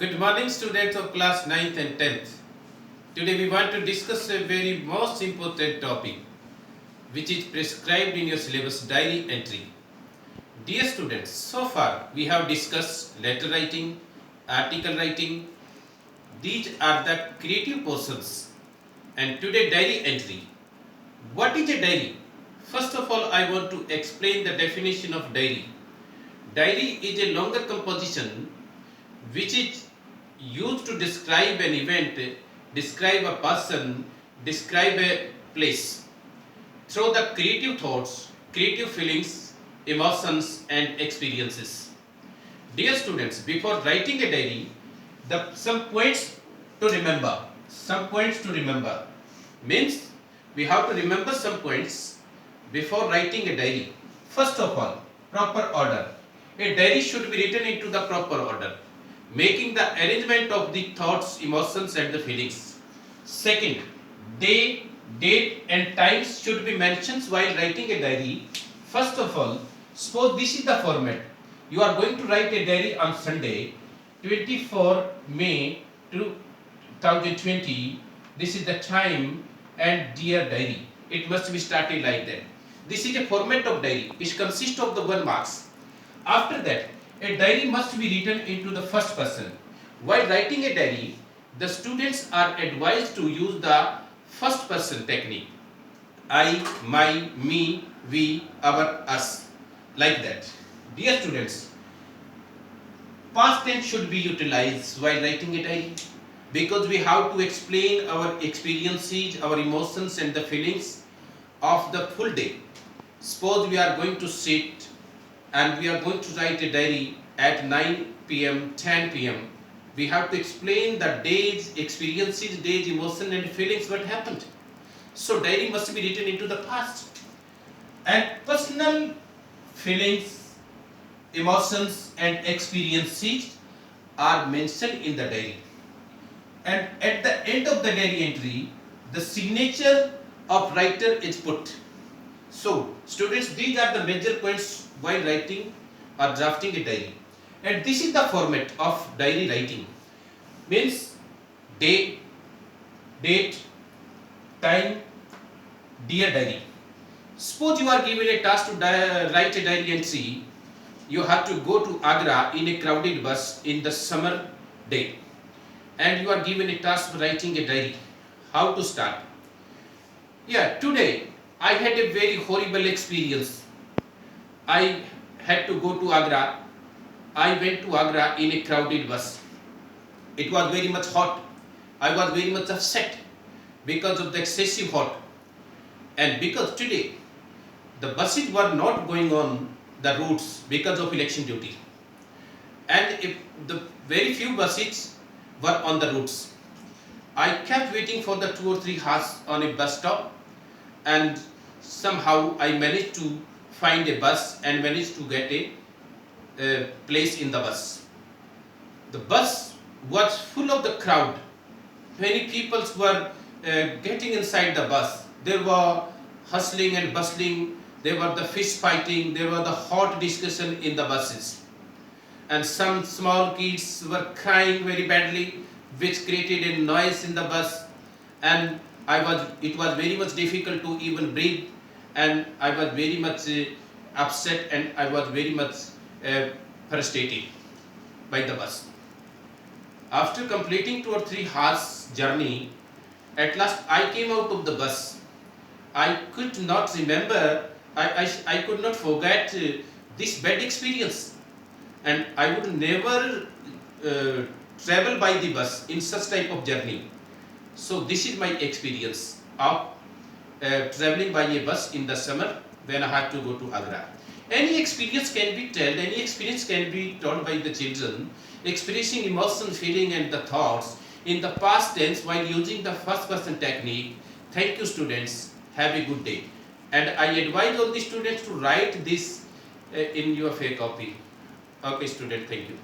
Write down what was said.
Good morning, students of class 9th and 10th. Today we want to discuss a very most important topic which is prescribed in your syllabus, diary entry. Dear students, so far we have discussed letter writing, article writing. These are the creative portions. And today diary entry. What is a diary? First of all, I want to explain the definition of diary. Diary is a longer composition which is used to describe an event, describe a person, describe a place through the creative thoughts, creative feelings, emotions and experiences. Dear students, before writing a diary, some points to remember. Some points to remember means we have to remember some points before writing a diary. First of all, proper order. A diary should be written into the proper order, making the arrangement of the thoughts, emotions and the feelings. Second, day, date and times should be mentioned while writing a diary. First of all, suppose this is the format. You are going to write a diary on Sunday, 24 May 2020. This is the time and dear diary. It must be started like that. This is a format of diary which consists of the 1 marks. After that, a diary must be written into the first person. While writing a diary, the students are advised to use the first person technique. I, my, me, we, our, us. Like that. Dear students, past tense should be utilized while writing a diary because we have to explain our experiences, our emotions and the feelings of the full day. Suppose we are going to sit and we are going to write a diary at 9 p.m., 10 p.m. We have to explain the day's experiences, day's emotion and feelings, what happened. So diary must be written into the past. And personal feelings, emotions and experiences are mentioned in the diary. And at the end of the diary entry, the signature of writer is put. So students, these are the major points while writing or drafting a diary. And this is the format of diary writing. Means day, date, time, dear diary. Suppose you are given a task to write a diary entry. You have to go to Agra in a crowded bus in the summer day. And you are given a task of writing a diary. How to start? Yeah, today I had a very horrible experience. I had to go to Agra. I went to Agra in a crowded bus. It was very much hot. I was very much upset because of the excessive hot. And because today the buses were not going on the routes because of election duty. And if the very few buses were on the routes. I kept waiting for the 2 or 3 hours on a bus stop, and somehow I managed to find a bus and managed to get a place in the bus. The bus was full of the crowd. Many people were getting inside the bus. There were hustling and bustling. There were the fist fighting. There were the hot discussion in the buses. And some small kids were crying very badly, which created a noise in the bus. And it was very much difficult to even breathe. And I was very much upset and I was very much frustrated by the bus. After completing 2 or 3 hours journey, at last I came out of the bus. I could not remember, I could not forget this bad experience. And I would never travel by the bus in such type of journey. So this is my experience of traveling by a bus in the summer when I had to go to Agra. Any experience can be told, any experience can be told by the children, expressing emotion, feeling and the thoughts in the past tense while using the first person technique. Thank you students, have a good day. And I advise all the students to write this in your fair copy. Okay student, thank you.